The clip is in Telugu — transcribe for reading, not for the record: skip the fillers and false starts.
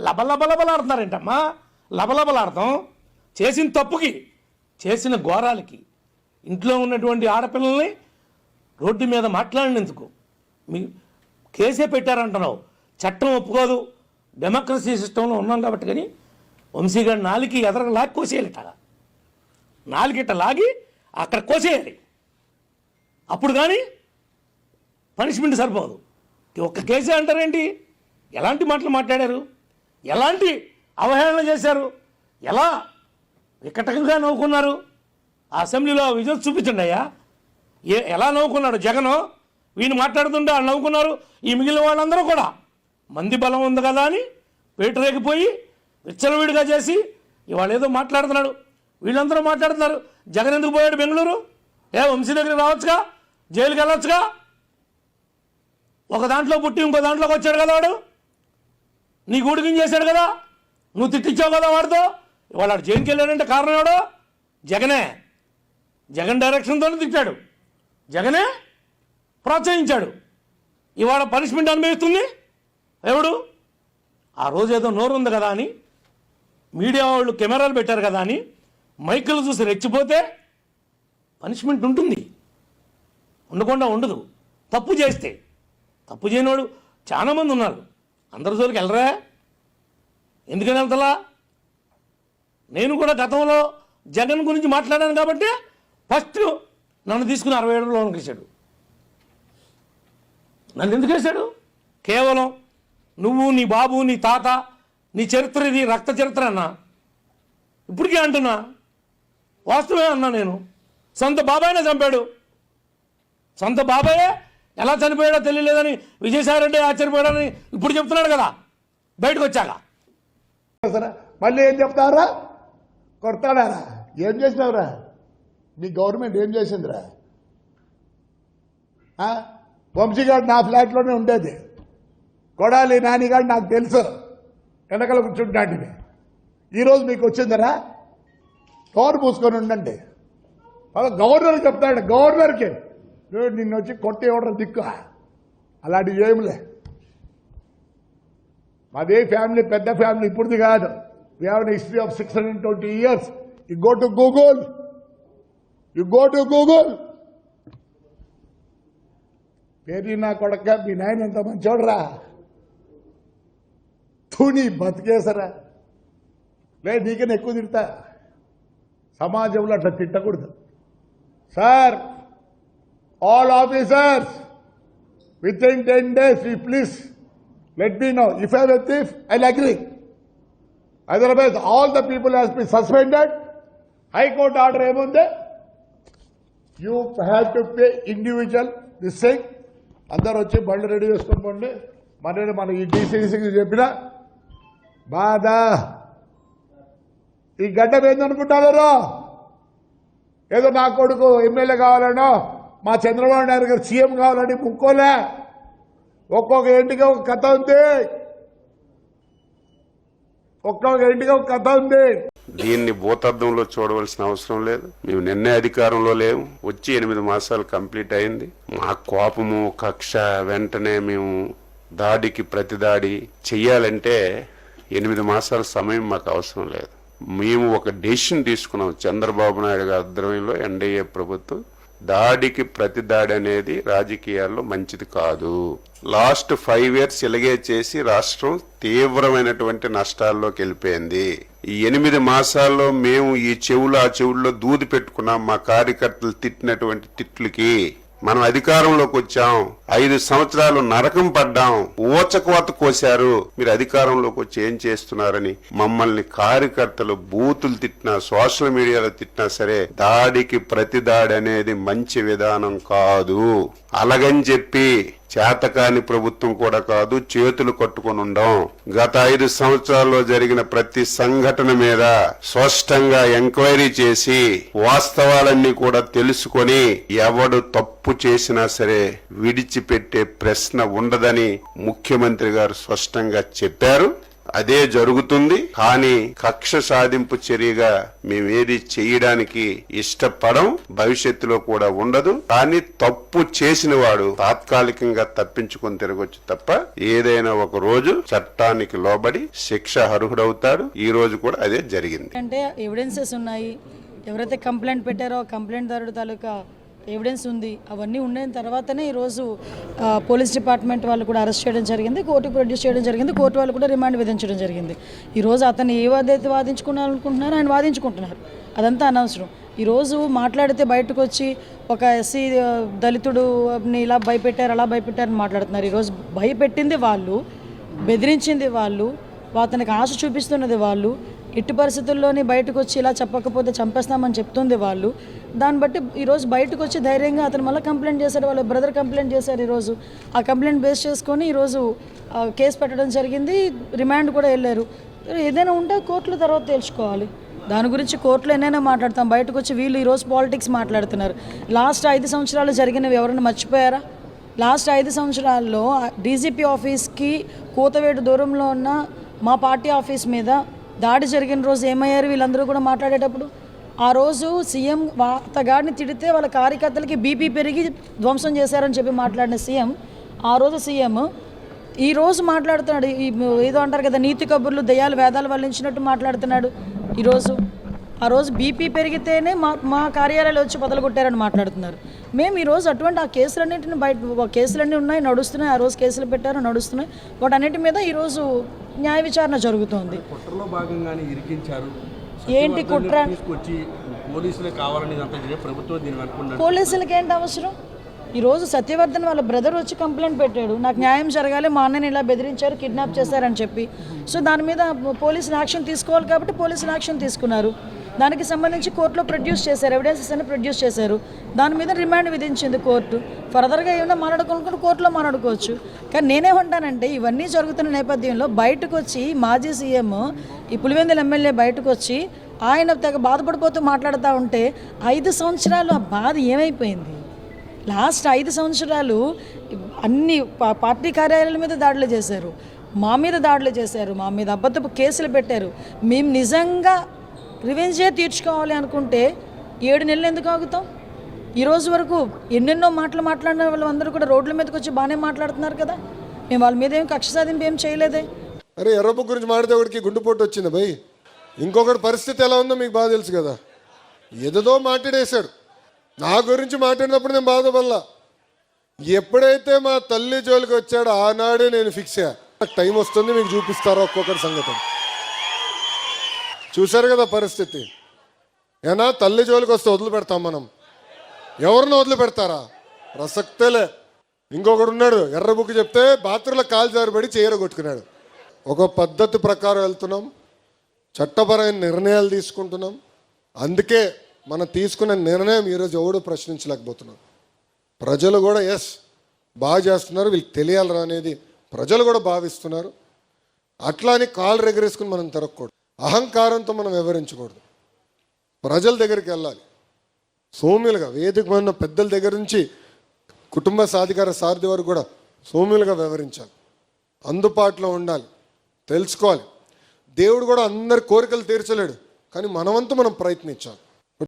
లబలబలబలాడుతున్నారేంటమ్మా? లబలబలాడతాం చేసిన తప్పుకి, చేసిన ఘోరాలకి. ఇంట్లో ఉన్నటువంటి ఆడపిల్లల్ని రోడ్డు మీద మాట్లాడినందుకు మీ కేసే పెట్టారంటున్నావు. చట్టం ఒప్పుకోదు, డెమోక్రసీ సిస్టంలో ఉన్నాం కాబట్టి. కానీ వంశీగారి నాలుగు ఎదరగా లాగి కోసేయాలిట, నాలుగిట లాగి అక్కడ కోసేయాలి. అప్పుడు కానీ పనిష్మెంట్ సరిపోదు. ఒక్క కేసే అంటారేంటి? ఎలాంటి మాటలు మాట్లాడారు, ఎలాంటి అవహేళన చేశారు, ఎలా వికటంగా నవ్వుకున్నారు. ఆ అసెంబ్లీలో విజువల్స్ చూపించండి అయ్యా. ఎలా నవ్వుకున్నాడు జగన్. వీళ్ళు మాట్లాడుతుంటే వాళ్ళు నవ్వుకున్నారు. ఈ మిగిలిన వాళ్ళందరూ కూడా మంది బలం ఉంది కదా అని పేటరేగిపోయి విచ్చలవిడిగా చేసి ఇవాళ ఏదో మాట్లాడుతున్నాడు. వీళ్ళందరూ మాట్లాడుతున్నారు. జగన్ ఎందుకు పోయాడు బెంగళూరు? వంశీ దగ్గరికి రావచ్చుగా, జైలుకి వెళ్ళొచ్చుగా. ఒక దాంట్లో పుట్టి ఇంకో దాంట్లోకి వచ్చాడు కదా వాడు. నీ గూడికి చేశాడు కదా, నువ్వు తిట్టించావు కదా వాడితో. ఇవాళ వాడు జైలుకి వెళ్ళాడంటే కారణం ఎవడో? జగనే. జగన్ డైరెక్షన్తోనే తిట్టాడు, జగనే ప్రోత్సహించాడు. ఇవాళ పనిష్మెంట్ అనుభవిస్తుంది ఎవడు? ఆ రోజు ఏదో నోరు ఉంది కదా అని మీడియా వాళ్ళు కెమెరాలు పెట్టారు కదా అని మైకులు చూసి రెచ్చిపోతే పనిష్మెంట్ ఉంటుంది, ఉండకుండా ఉండదు. తప్పు చేస్తే. తప్పు చేయనివాడు చాలామంది ఉన్నారు. అందరి జోలికి వెళ్ళరా? ఎందుకని వెళ్తలా? నేను కూడా గతంలో జగన్ గురించి మాట్లాడాను కాబట్టి ఫస్ట్ నన్ను తీసుకుని 67 లోనికి వేసాడు. నన్ను ఎందుకు వేశాడు? కేవలం నువ్వు, నీ బాబు, నీ తాత, నీ చరిత్ర, ఇది రక్త చరిత్ర అన్నా. ఇప్పటికే అంటున్నా, వాస్తవమే అన్నా. నేను సొంత బాబాయినే చంపాడు. సొంత బాబాయే ఎలా చనిపోయాడో తెలియలేదని విజయసాయిరెడ్డి ఆశ్చర్యపోయాడని ఇప్పుడు చెప్తున్నాడు కదా బయటకు వచ్చాక. మళ్ళీ ఏం చెప్తారా? కొడతాడారా? ఏం చేసినావురా? మీ గవర్నమెంట్ ఏం చేసిందిరా? వంశీగాడు నా ఫ్లాట్లోనే ఉండేది. కొడాలి నానిగాడు నాకు తెలుసు, వెనకాల కూర్చుంటాంటివి. ఈరోజు మీకు వచ్చిందరా? కవర్ పూసుకొని ఉండండి. గవర్నర్ చెప్తాడు, గవర్నర్కి నిన్ను వచ్చి కొట్టి ఇవ్వడం దిక్కు. అలాంటివి ఏమిలే. మాదే ఫ్యామిలీ, పెద్ద ఫ్యామిలీ, ఇప్పుడుది కాదు. We have an history of 620 years. You go to Google, పేరు నా కొడక, మీ నాయన ఎంత మంచోడరా, తూని బతికేసరా. లేదు నీకన్నా ఎక్కువ తిడతా. సమాజంలో అట్లా తిట్టకూడదు sir. All officers within 10 days, please let me know. If I have a thief, I'll agree. Otherwise, all the people has been suspended. High Court order ఏముంది? You have to pay individual this thing. అందరూ వచ్చి బళ్ళు రెడీ చేసుకొని పోండి. మన ఈ డీసీసీకి చెప్పిన బాధ. ఈ గడ్డ ఏందనుకుంటారో, ఏదో నా కొడుకు ఎమ్మెల్యే కావాలనో, మా చంద్రబాబు నాయుడు గారు సీఎం కావాలని ముక్కోలే. ఒక్కొక్క ఇంటికి ఒక కథ ఉంది, ఒక్కొక్క ఇంటికి ఒక కథ ఉంది. దీన్ని భూతద్దంలో చూడవలసిన అవసరం లేదు. మేము నిన్నే అధికారంలో లేవు, వచ్చి 8 మాసాలు కంప్లీట్ అయింది. మా కోపము, కక్ష, వెంటనే మేము దాడికి ప్రతిదాడి చెయ్యాలంటే 8 మాసాల సమయం మాకు అవసరం లేదు. మేము ఒక డెసిషన్ తీసుకున్నాం. చంద్రబాబు నాయుడు గారి ఆధ్వర్యంలో ఎన్డీఏ ప్రభుత్వం దాడికి ప్రతి దాడి అనేది రాజకీయాల్లో మంచిది కాదు. లాస్ట్ 5 years ఇలాగే చేసి రాష్ట్రం తీవ్రమైనటువంటి నష్టాల్లోకి వెళ్ళిపోయింది. ఈ 8 మాసాల్లో మేము ఈ చెవులు ఆ చెవుల్లో దూది పెట్టుకున్నాం. మా కార్యకర్తలు తిట్టినటువంటి తిట్లకి మనం అధికారంలోకి వచ్చాం. 5 సంవత్సరాలు నరకం పడ్డాం, ఊచకోత కోశారు. మీరు అధికారంలోకి వచ్చి ఏం చేస్తున్నారని మమ్మల్ని కార్యకర్తలు బూతులు తిట్టినా, సోషల్ మీడియాలో తిట్టినా సరే దాడికి ప్రతి దాడి అనేది మంచి విధానం కాదు. అలాగని చెప్పి చేతకాని ప్రభుత్వం కూడా కాదు, చేతులు కట్టుకొని ఉండం. గత 5 సంవత్సరాల్లో జరిగిన ప్రతి సంఘటన మీద స్పష్టంగా ఎంక్వైరీ చేసి వాస్తవాలన్నీ కూడా తెలుసుకొని ఎవడు తప్పు చేసినా సరే విడిచిపెట్టే ప్రశ్న ఉండదని ముఖ్యమంత్రి గారు స్పష్టంగా చెప్పారు. అదే జరుగుతుంది. కానీ కక్ష సాధింపు చర్యగా మేము ఏది చేయడానికి ఇష్టపడం, భవిష్యత్తులో కూడా ఉండదు. కానీ తప్పు చేసిన వాడు తాత్కాలికంగా తప్పించుకొని తిరగొచ్చు తప్ప ఏదైనా ఒక రోజు చట్టానికి లోబడి శిక్ష అర్హుడవుతాడు. ఈ రోజు కూడా అదే జరిగింది. అంటే ఎవిడెన్సెస్ ఉన్నాయి, ఎవరైతే కంప్లైంట్ పెట్టారో కంప్లైంట్ దారుడు తాలూకా ఎవిడెన్స్ ఉంది, అవన్నీ ఉన్న తర్వాతనే ఈరోజు పోలీస్ డిపార్ట్మెంట్ వాళ్ళు కూడా అరెస్ట్ చేయడం జరిగింది, కోర్టుకు ప్రొడ్యూస్ చేయడం జరిగింది, కోర్టు వాళ్ళు కూడా రిమాండ్ విధించడం జరిగింది. ఈరోజు అతను ఏ వాదైతే వాదించుకోవాలనుకుంటున్నారో ఆయన వాదించుకుంటున్నారు, అదంతా అనవసరం. ఈరోజు మాట్లాడితే బయటకు వచ్చి ఒక ఎస్సీ దళితుడుని ఇలా భయపెట్టారు అలా భయపెట్టారని మాట్లాడుతున్నారు. ఈరోజు భయపెట్టింది వాళ్ళు, బెదిరించింది వాళ్ళు, అతనికి ఆశ చూపిస్తున్నది వాళ్ళు, ఎట్టి పరిస్థితుల్లోని బయటకు వచ్చి ఇలా చెప్పకపోతే చంపేస్తామని చెప్తుంది వాళ్ళు. దాన్ని బట్టి ఈరోజు బయటకు వచ్చి ధైర్యంగా అతను మళ్ళీ కంప్లైంట్ చేశాడు, వాళ్ళ బ్రదర్ కంప్లైంట్ చేశారు. ఈరోజు ఆ కంప్లైంట్ బేస్ చేసుకొని ఈరోజు కేసు పెట్టడం జరిగింది, రిమాండ్ కూడా వెళ్ళారు. ఏదైనా ఉంటే కోర్టుల తర్వాత తెలుసుకోవాలి, దాని గురించి కోర్టులో ఎన్నైనా మాట్లాడతాం. బయటకు వచ్చి వీళ్ళు ఈరోజు పాలిటిక్స్ మాట్లాడుతున్నారు. లాస్ట్ 5 సంవత్సరాలు జరిగినవి ఎవరైనా మర్చిపోయారా? లాస్ట్ 5 సంవత్సరాల్లో డీజీపీ ఆఫీస్కి కూతవేటు దూరంలో ఉన్న మా పార్టీ ఆఫీస్ మీద దాడి జరిగిన రోజు ఏమయ్యారు వీళ్ళందరూ కూడా మాట్లాడేటప్పుడు? ఆ రోజు సీఎం అతగాడిని తిడితే వాళ్ళ కార్యకర్తలకి బీపీ పెరిగి ధ్వంసం చేశారని చెప్పి మాట్లాడిన సీఎం, ఆ రోజు సీఎం ఈ రోజు మాట్లాడుతున్నాడు. ఏదో అంటారు కదా, నీతి కబుర్లు దయ్యాలు వేదాలు వల్లించినట్టు మాట్లాడుతున్నాడు. ఈరోజు ఆ రోజు బీపీ పెరిగితేనే మా కార్యాలయాలు వచ్చి బదలగొట్టారని మాట్లాడుతున్నారు. మేము ఈరోజు అటువంటి ఆ కేసులన్నింటిని కేసులన్నీ ఉన్నాయి, నడుస్తున్నాయి. ఆ రోజు కేసులు పెట్టారు, నడుస్తున్నాయి. వాటన్నిటి మీద ఈరోజు న్యాయ విచారణ జరుగుతోంది. కుట్రలో భాగంగానే ఇరికించారు. ఏంటి కుట్ర? తీసుకొచ్చి పోలీసులే కావాలని ప్రభుత్వం దీన్ని అనుకున్నారు. పోలీసులకి ఏంటి అవసరం? ఈరోజు సత్యవర్ధన్ వాళ్ళ బ్రదర్ వచ్చి కంప్లైంట్ పెట్టాడు, నాకు న్యాయం జరగాలి, మా అన్నని ఇలా బెదిరించారు, కిడ్నాప్ చేశారని చెప్పి. సో దాని మీద పోలీసులు యాక్షన్ తీసుకోవాలి కాబట్టి పోలీసులు యాక్షన్ తీసుకున్నారు. దానికి సంబంధించి కోర్టులో ప్రొడ్యూస్ చేశారు, ఎవిడెన్సెస్ అన్ని ప్రొడ్యూస్ చేశారు. దాని మీద రిమాండ్ విధించింది కోర్టు. ఫర్దర్గా ఏమైనా మాట్లాడుకోవాలనుకుంటే కోర్టులో మాట్లాడుకోవచ్చు. కానీ నేనేమంటానంటే ఇవన్నీ జరుగుతున్న నేపథ్యంలో బయటకు వచ్చి మాజీ సీఎం ఈ పులివెందుల ఎమ్మెల్యే బయటకు వచ్చి ఆయన తెగ బాధపడిపోతూ మాట్లాడుతూ ఉంటే 5 సంవత్సరాలు ఆ బాధ ఏమైపోయింది? లాస్ట్ 5 సంవత్సరాలు అన్ని పార్టీ కార్యాలయాల మీద దాడులు చేశారు, మా మీద దాడులు చేశారు, మా మీద అబద్ధపు కేసులు పెట్టారు. మేము నిజంగా రివెంజే తీర్చుకోవాలి అనుకుంటే 7 నెలలు ఎందుకు ఆగుతాం? ఈరోజు వరకు ఎన్నెన్నో మాట్లాడిన వాళ్ళందరూ కూడా రోడ్ల మీదకి వచ్చి బాగానే మాట్లాడుతున్నారు కదా. మేము వాళ్ళ మీద ఏం కక్ష సాధింపు ఏం చేయలేదే. అరే ఎర్రబు గురించి మాడితే ఒకటికి గుండెపోటు వచ్చింది భయ్. ఇంకొకటి పరిస్థితి ఎలా ఉందో మీకు బాగా తెలుసు కదా. ఏదో మాట్లాడేశాడు, నా గురించి మాట్లాడినప్పుడు నేను బాధపడలా. ఎప్పుడైతే మా తల్లి జోలికి వచ్చాడో ఆనాడే నేను ఫిక్స్ అయ్యా, టైం వస్తుంది మీకు చూపిస్తారా ఒక్కొక్కటి సంగతి. చూశారు కదా పరిస్థితి. ఏనా తల్లి జోలికి వస్తే వదిలిపెడతాం మనం? ఎవరిని వదిలిపెడతారా? ప్రసక్తేలే. ఇంకొకడు ఉన్నాడు, ఎర్ర బుక్ చెప్తే బాత్రూంలో కాలు జారిపడి చీర కొట్టుకున్నాడు. ఒక పద్ధతి ప్రకారం వెళ్తున్నాం, చట్టపరమైన నిర్ణయాలు తీసుకుంటున్నాం. అందుకే మనం తీసుకున్న నిర్ణయం ఈరోజు ఎవడు ప్రశ్నించలేకపోతున్నాం. ప్రజలు కూడా ఎస్ బాగా చేస్తున్నారు, వీళ్ళకి తెలియాలరా అనేది ప్రజలు కూడా భావిస్తున్నారు. అట్లా అని కాలు రెగరేసుకుని మనం తిరగకూడదు, అహంకారంతో మనం వివరించకూడదు. ప్రజల దగ్గరికి వెళ్ళాలి సౌమ్యులుగా, వేదిక ఉన్న పెద్దల దగ్గర నుంచి కుటుంబ సాధికార సారథి వరకు కూడా సౌమ్యులుగా వివరించాలి, అందుబాటులో ఉండాలి, తెలుసుకోవాలి. దేవుడు కూడా అందరి కోరికలు తీర్చలేడు, కానీ మనవంతు మనం ప్రయత్నించాలి.